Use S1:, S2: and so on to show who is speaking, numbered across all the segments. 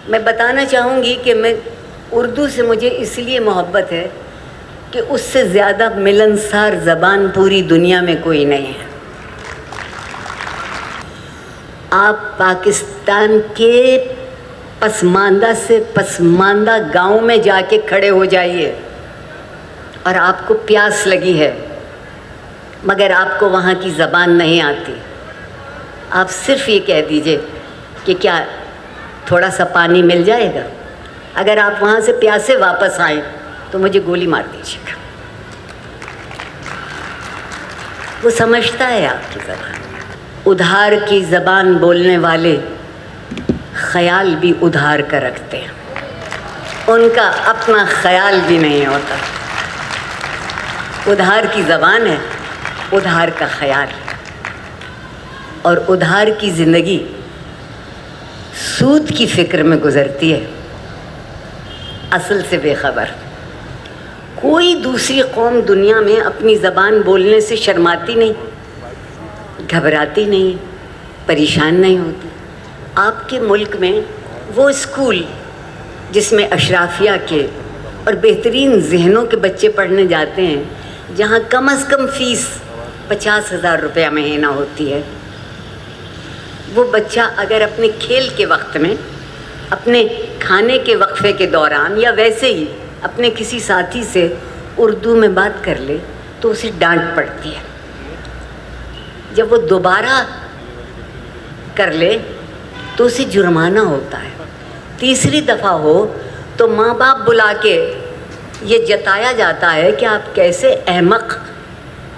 S1: میں بتانا چاہوں گی کہ میں اردو سے مجھے اس لیے محبت ہے کہ اس سے زیادہ ملنسار زبان پوری دنیا میں کوئی نہیں ہے. آپ پاکستان کے پسماندہ سے پسماندہ گاؤں میں جا کے کھڑے ہو جائیے اور آپ کو پیاس لگی ہے مگر آپ کو وہاں کی زبان نہیں آتی. آپ صرف یہ کہہ دیجئے کہ کیا تھوڑا سا پانی مل جائے گا. اگر آپ وہاں سے پیاسے واپس آئیں تو مجھے گولی مار دیجیے گا. وہ سمجھتا ہے آپ کی زبان. ادھار کی زبان بولنے والے خیال بھی ادھار کا رکھتے ہیں. ان کا اپنا خیال بھی نہیں ہوتا. ادھار کی زبان ہے, ادھار کا خیال ہے. اور ادھار کی زندگی سود کی فکر میں گزرتی ہے, اصل سے بے خبر. کوئی دوسری قوم دنیا میں اپنی زبان بولنے سے شرماتی نہیں, گھبراتی نہیں, پریشان نہیں ہوتی. آپ کے ملک میں وہ اسکول جس میں اشرافیہ کے اور بہترین ذہنوں کے بچے پڑھنے جاتے ہیں, جہاں کم از کم فیس 50,000 روپیہ مہینہ ہوتی ہے, وہ بچہ اگر اپنے کھیل کے وقت میں, اپنے کھانے کے وقفے کے دوران یا ویسے ہی اپنے کسی ساتھی سے اردو میں بات کر لے تو اسے ڈانٹ پڑتی ہے. جب وہ دوبارہ کر لے تو اسے جرمانہ ہوتا ہے. تیسری دفعہ ہو تو ماں باپ بلا کے یہ جتایا جاتا ہے کہ آپ کیسے احمق,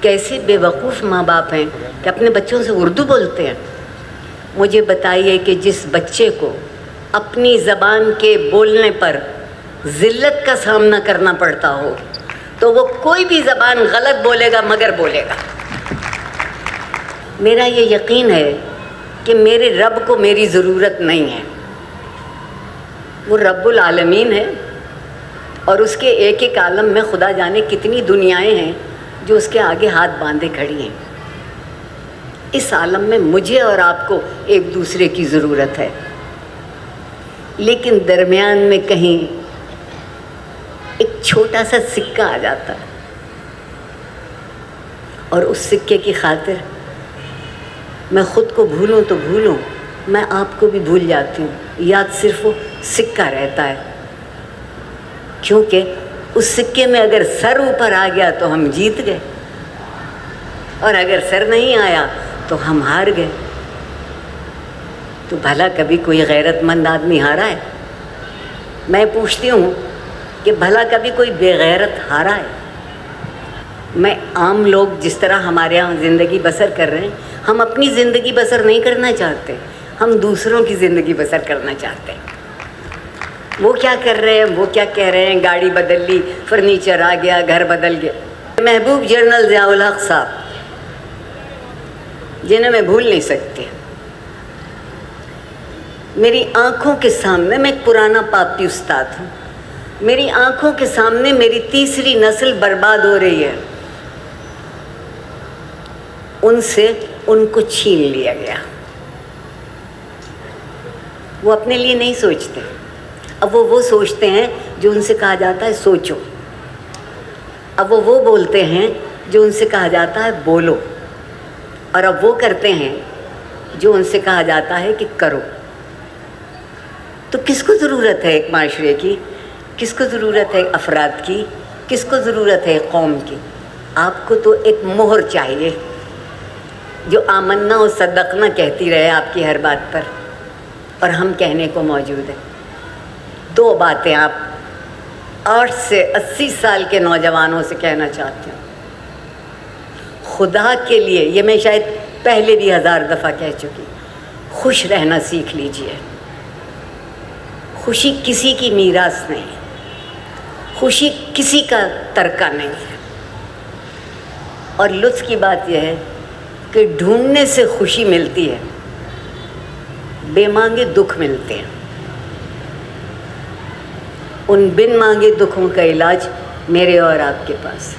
S1: کیسے بے وقوف ماں باپ ہیں کہ اپنے بچوں سے اردو بولتے ہیں. مجھے بتائیے کہ جس بچے کو اپنی زبان کے بولنے پر ذلت کا سامنا کرنا پڑتا ہو تو وہ کوئی بھی زبان غلط بولے گا مگر بولے گا. میرا یہ یقین ہے کہ میرے رب کو میری ضرورت نہیں ہے. وہ رب العالمین ہے اور اس کے ایک ایک عالم میں خدا جانے کتنی دنیایں ہیں جو اس کے آگے ہاتھ باندھے کھڑی ہیں. اس عالم میں مجھے اور آپ کو ایک دوسرے کی ضرورت ہے, لیکن درمیان میں کہیں ایک چھوٹا سا سکہ آ جاتا ہے اور اس سکے کی خاطر میں خود کو بھولوں تو بھولوں, میں آپ کو بھی بھول جاتی ہوں. یاد صرف وہ سکہ رہتا ہے, کیونکہ اس سکے میں اگر سر اوپر آ گیا تو ہم جیت گئے, اور اگر سر نہیں آیا تو ہم ہار گئے. تو بھلا کبھی کوئی غیرت مند آدمی ہارا ہے؟ میں پوچھتی ہوں کہ بھلا کبھی کوئی بے غیرت ہارا ہے؟ میں عام لوگ جس طرح ہمارے یہاں زندگی بسر کر رہے ہیں, ہم اپنی زندگی بسر نہیں کرنا چاہتے, ہم دوسروں کی زندگی بسر کرنا چاہتے ہیں. وہ کیا کر رہے ہیں, وہ کیا کہہ رہے ہیں, گاڑی بدل لی, فرنیچر آ گیا, گھر بدل گیا. محبوب جنرل ضیاء الحق صاحب, جنہیں میں بھول نہیں سکتی, میری آنکھوں کے سامنے, میں ایک پرانا پاپی استاد ہوں, میری آنکھوں کے سامنے میری تیسری نسل برباد ہو رہی ہے. ان سے ان کو چھین لیا گیا. وہ اپنے لیے نہیں سوچتے, اب وہ سوچتے ہیں جو ان سے کہا جاتا ہے سوچو. اب وہ بولتے ہیں جو ان سے کہا جاتا ہے بولو, اور اب وہ کرتے ہیں جو ان سے کہا جاتا ہے کہ کرو. تو کس کو ضرورت ہے ایک معاشرے کی, کس کو ضرورت ہے افراد کی, کس کو ضرورت ہے قوم کی؟ آپ کو تو ایک مہر چاہیے جو آمنا و صدقنا کہتی رہے آپ کی ہر بات پر, اور ہم کہنے کو موجود ہیں. 2 باتیں آپ 8 سے 80 سال کے نوجوانوں سے کہنا چاہتی ہوں. خدا کے لیے, یہ میں شاید پہلے بھی 1000 دفعہ کہہ چکی, خوش رہنا سیکھ لیجئے. خوشی کسی کی میراث نہیں ہے, خوشی کسی کا ترکہ نہیں ہے. اور لطف کی بات یہ ہے کہ ڈھونڈنے سے خوشی ملتی ہے, بے مانگے دکھ ملتے ہیں. ان بن مانگے دکھوں کا علاج میرے اور آپ کے پاس.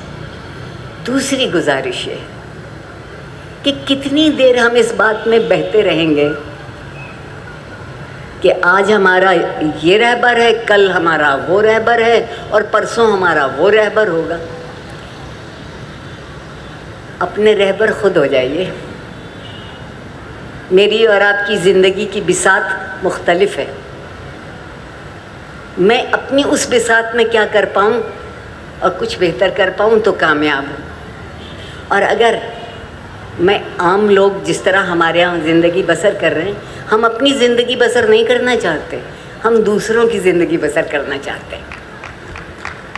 S1: دوسری گزارش ہے کہ کتنی دیر ہم اس بات میں بہتے رہیں گے کہ آج ہمارا یہ رہبر ہے، کل ہمارا وہ رہبر ہے، اور پرسوں ہمارا وہ رہبر ہوگا. اپنے رہبر خود ہو جائیے. میری اور آپ کی زندگی کی بساط مختلف ہے. میں اپنی اس بساط میں کیا کر پاؤں اور کچھ بہتر کر پاؤں تو کامیاب ہوں. اور اگر میں عام لوگ جس طرح ہمارے یہاں زندگی بسر کر رہے ہیں، ہم اپنی زندگی بسر نہیں کرنا چاہتے، ہم دوسروں کی زندگی بسر کرنا چاہتے ہیں.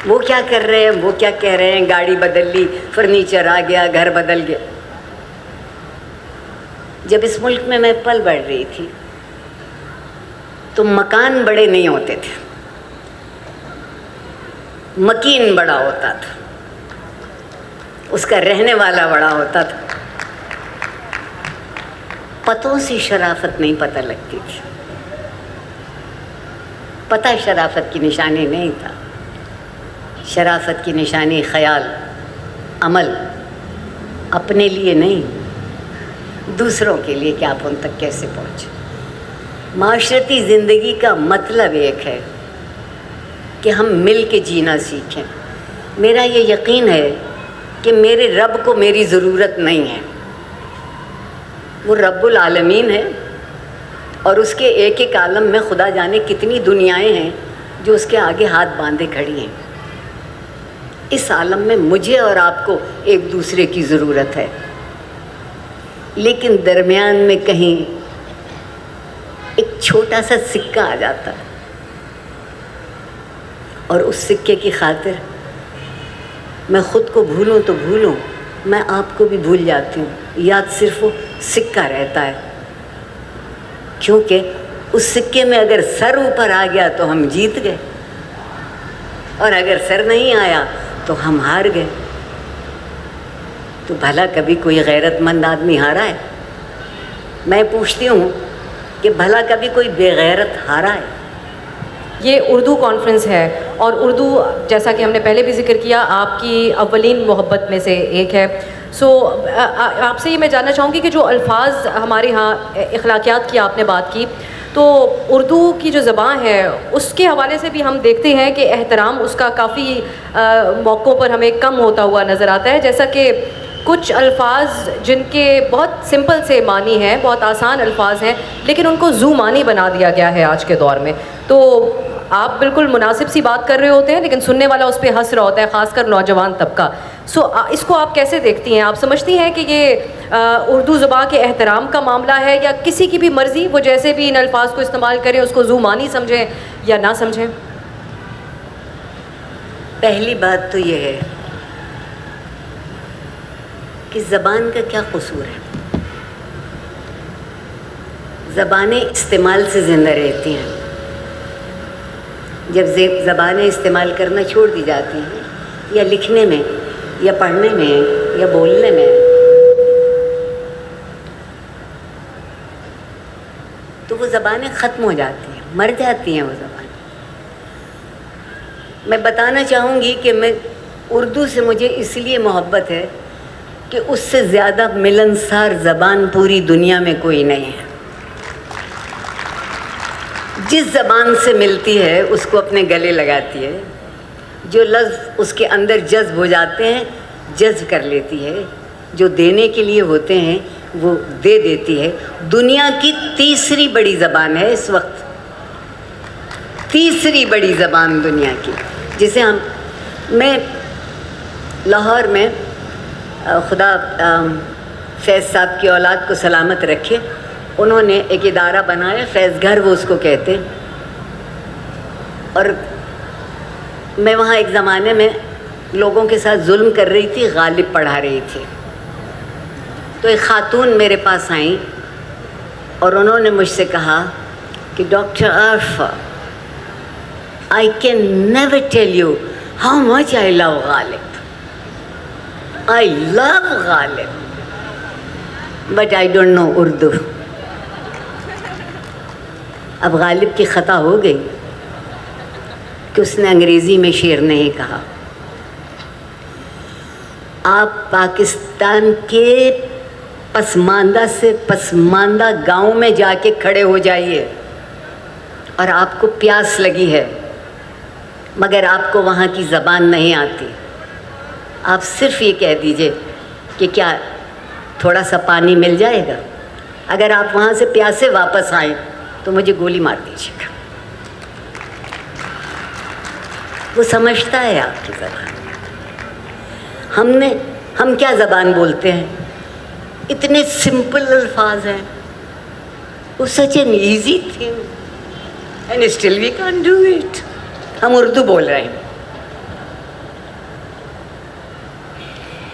S1: وہ کیا کر رہے ہیں، وہ کیا کہہ رہے ہیں، گاڑی بدل لی، فرنیچر آ گیا، گھر بدل گیا. جب اس ملک میں میں پل بڑھ رہی تھی تو مکان بڑے نہیں ہوتے تھے، مکین بڑا ہوتا تھا، اس کا رہنے والا بڑا ہوتا تھا. پتوں سے شرافت نہیں پتہ لگتی تھی. پتہ شرافت کی نشانی نہیں تھا. شرافت کی نشانی خیال، عمل، اپنے لیے نہیں، دوسروں کے لیے کہ آپ ان تک کیسے پہنچے. معاشرتی زندگی کا مطلب ایک ہے کہ ہم مل کے جینا سیکھیں. میرا یہ یقین ہے کہ میرے رب کو میری ضرورت نہیں ہے. وہ رب العالمین ہے، اور اس کے ایک ایک عالم میں خدا جانے کتنی دنیائیں ہیں جو اس کے آگے ہاتھ باندھے کھڑی ہیں. اس عالم میں مجھے اور آپ کو ایک دوسرے کی ضرورت ہے. لیکن درمیان میں کہیں ایک چھوٹا سا سکہ آ جاتا ہے، اور اس سکے کی خاطر میں خود کو بھولوں تو بھولوں، میں آپ کو بھی بھول جاتی ہوں. یاد صرف وہ سکہ رہتا ہے، کیونکہ اس سکے میں اگر سر اوپر آ گیا تو ہم جیت گئے، اور اگر سر نہیں آیا تو ہم ہار گئے. تو بھلا کبھی کوئی غیرت مند آدمی ہارا ہے؟ میں پوچھتی ہوں کہ بھلا کبھی کوئی بے غیرت ہارا ہے؟
S2: یہ اردو کانفرنس ہے، اور اردو جیسا کہ ہم نے پہلے بھی ذکر کیا آپ کی اولین محبت میں سے ایک ہے. سو آپ سے یہ میں جاننا چاہوں گی کہ جو الفاظ ہمارے ہاں اخلاقیات کی آپ نے بات کی، تو اردو کی جو زبان ہے اس کے حوالے سے بھی ہم دیکھتے ہیں کہ احترام اس کا کافی موقعوں پر ہمیں کم ہوتا ہوا نظر آتا ہے. جیسا کہ کچھ الفاظ جن کے بہت سمپل سے معنی ہیں، بہت آسان الفاظ ہیں، لیکن ان کو ذو معنی بنا دیا گیا ہے آج کے دور میں. تو آپ بالکل مناسب سی بات کر رہے ہوتے ہیں، لیکن سننے والا اس پہ ہنس رہا ہوتا ہے، خاص کر نوجوان طبقہ. سو اس کو آپ کیسے دیکھتی ہیں؟ آپ سمجھتی ہیں کہ یہ اردو زبان کے احترام کا معاملہ ہے، یا کسی کی بھی مرضی وہ جیسے بھی ان الفاظ کو استعمال کریں اس کو ذو معنی سمجھیں یا نہ سمجھیں؟
S1: پہلی بات تو یہ ہے کہ زبان کا کیا قصور ہے. زبانیں استعمال سے زندہ رہتی ہیں. جب زبانیں استعمال کرنا چھوڑ دی جاتی ہیں، یا لکھنے میں یا پڑھنے میں یا بولنے میں، تو وہ زبانیں ختم ہو جاتی ہیں، مر جاتی ہیں وہ زبانیں. میں بتانا چاہوں گی کہ میں اردو سے مجھے اس لیے محبت ہے کہ اس سے زیادہ ملنسار زبان پوری دنیا میں کوئی نہیں ہے. جس زبان سے ملتی ہے اس کو اپنے گلے لگاتی ہے، جو لفظ اس کے اندر جذب ہو جاتے ہیں جذب کر لیتی ہے، جو دینے کے لیے ہوتے ہیں وہ دے دیتی ہے. دنیا کی تیسری بڑی زبان ہے اس وقت، تیسری بڑی زبان دنیا کی، جسے میں لاہور میں خدا فیض صاحب کی اولاد کو سلامت رکھے، انہوں نے ایک ادارہ بنایا، فیض گھر وہ اس کو کہتے ہیں. اور میں وہاں ایک زمانے میں لوگوں کے ساتھ ظلم کر رہی تھی، غالب پڑھا رہی تھی. تو ایک خاتون میرے پاس آئیں اور انہوں نے مجھ سے کہا کہ doctor Arifa, I can never tell you how much I love Ghalib. I love Ghalib, but I don't know Urdu. اب غالب کی خطا ہو گئی کہ اس نے انگریزی میں شعر نہیں کہا. آپ پاکستان کے پسماندہ سے پسماندہ گاؤں میں جا کے کھڑے ہو جائیے، اور آپ کو پیاس لگی ہے مگر آپ کو وہاں کی زبان نہیں آتی، آپ صرف یہ کہہ دیجئے کہ کیا تھوڑا سا پانی مل جائے گا؟ اگر آپ وہاں سے پیاسے واپس آئیں تو مجھے گولی مار دیجیے گا۔ وہ سمجھتا ہے آپ کی زبان۔ ہم کیا زبان بولتے ہیں، اتنے سمپل الفاظ ہیں، وہ such an easy thing and still we can't do it۔ ہم اردو بول رہے ہیں۔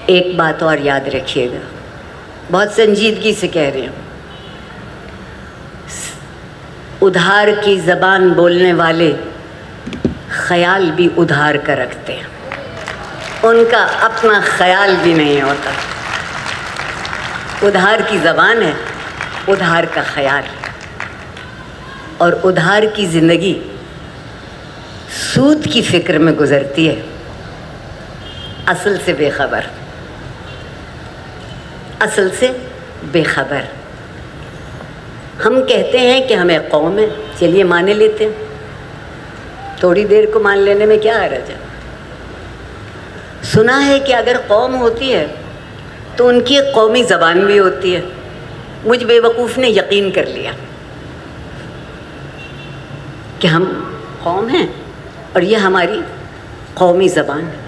S1: ایک بات اور یاد رکھیے گا، بہت سنجیدگی سے کہہ رہے ہیں، ادھار کی زبان بولنے والے خیال بھی ادھار کا رکھتے ہیں، ان کا اپنا خیال بھی نہیں ہوتا۔ ادھار کی زبان ہے، ادھار کا خیال ہے، اور ادھار کی زندگی سود کی فکر میں گزرتی ہے، اصل سے بے خبر، اصل سے بے خبر۔ ہم کہتے ہیں کہ ہمیں قوم ہے، چلیے مانے لیتے ہیں، تھوڑی دیر کو مان لینے میں کیا حرج ہے۔ سنا ہے کہ اگر قوم ہوتی ہے تو ان کی ایک قومی زبان بھی ہوتی ہے۔ مجھ بے وقوف نے یقین کر لیا کہ ہم قوم ہیں اور یہ ہماری قومی زبان ہے۔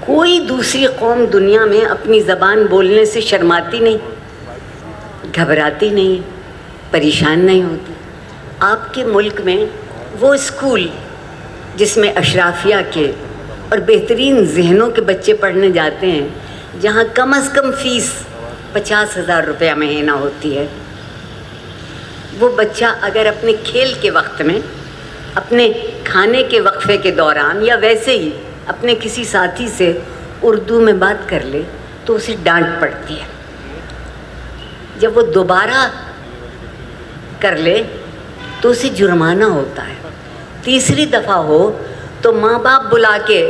S1: کوئی دوسری قوم دنیا میں اپنی زبان بولنے سے شرماتی نہیں، گھبراتی نہیں، پریشان نہیں ہوتی۔ آپ کے ملک میں وہ اسکول جس میں اشرافیہ کے اور بہترین ذہنوں کے بچے پڑھنے جاتے ہیں، جہاں کم از کم فیس 50,000 روپیہ مہینہ ہوتی ہے، وہ بچہ اگر اپنے کھیل کے وقت میں، اپنے کھانے کے وقفے کے دوران، یا ویسے ہی اپنے کسی ساتھی سے اردو میں بات کر لے تو اسے ڈانٹ پڑتی ہے۔ جب وہ دوبارہ کر لے تو اسے جرمانہ ہوتا ہے۔ تیسری دفعہ ہو تو ماں باپ بلا کے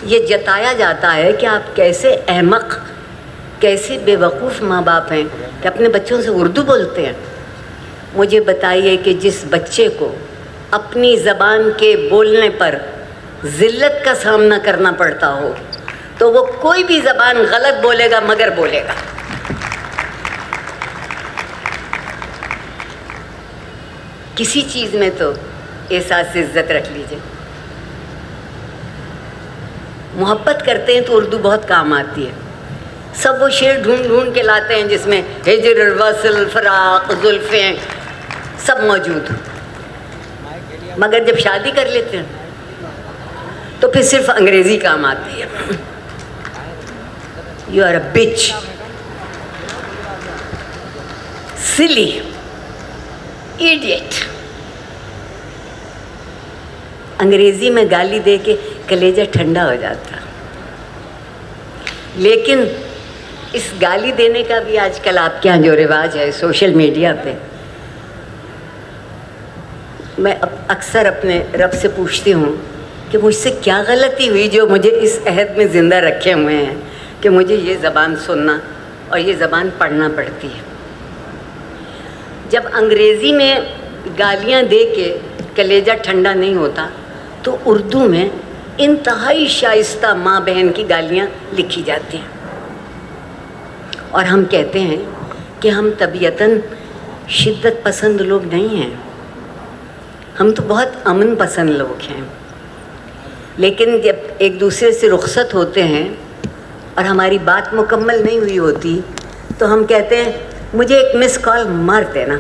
S1: یہ جتایا جاتا ہے کہ آپ کیسے احمق، کیسے بے وقوف ماں باپ ہیں کہ اپنے بچوں سے اردو بولتے ہیں۔ مجھے بتائیے کہ جس بچے کو اپنی زبان کے بولنے پر ذلت کا سامنا کرنا پڑتا ہو تو وہ کوئی بھی زبان غلط بولے گا مگر بولے گا۔ کسی چیز میں تو احساس عزت رکھ لیجئے۔ محبت کرتے ہیں تو اردو بہت کام آتی ہے۔ سب وہ شعر ڈھونڈ ڈھونڈ کے لاتے ہیں جس میں ہجر، وصل، فراق، زلفیں سب موجود ہیں، مگر جب شادی کر لیتے ہیں تو پھر صرف انگریزی کام آتی ہے۔ یو آر اے بچ، سلی، ایڈیٹ۔ انگریزی میں گالی دے کے کلیجہ ٹھنڈا ہو جاتا، لیکن اس گالی دینے کا بھی آج کل آپ کے یہاں جو رواج ہے سوشل میڈیا پہ، میں اکثر اپنے رب سے پوچھتی ہوں کہ مجھ سے کیا غلطی ہوئی جو مجھے اس عہد میں زندہ رکھے ہوئے ہیں کہ مجھے یہ زبان سننا اور یہ زبان پڑھنا پڑتی ہے۔ جب انگریزی میں گالیاں دے کے کلیجہ ٹھنڈا نہیں ہوتا تو اردو میں انتہائی شائستہ ماں بہن کی گالیاں لکھی جاتی ہیں، اور ہم کہتے ہیں کہ ہم طبیعتاً شدت پسند لوگ نہیں ہیں، ہم تو بہت امن پسند لوگ ہیں۔ لیکن جب ایک دوسرے سے رخصت ہوتے ہیں اور ہماری بات مکمل نہیں ہوئی ہوتی تو ہم کہتے ہیں مجھے ایک مس کال مار دینا۔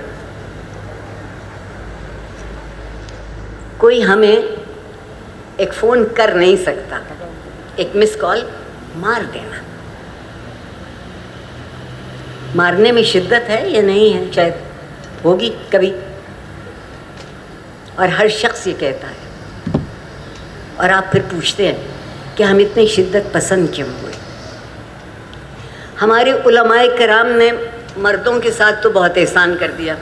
S1: کوئی ہمیں ایک فون کر نہیں سکتا، ایک مس کال مار دینا۔ مارنے میں شدت ہے یا نہیں ہے؟ شاید ہوگی کبھی، اور ہر شخص یہ کہتا ہے، اور آپ پھر پوچھتے ہیں کہ ہم اتنی شدت پسند کیوں ہوئے؟ ہمارے علماء کرام نے مردوں کے ساتھ تو بہت احسان کر دیا،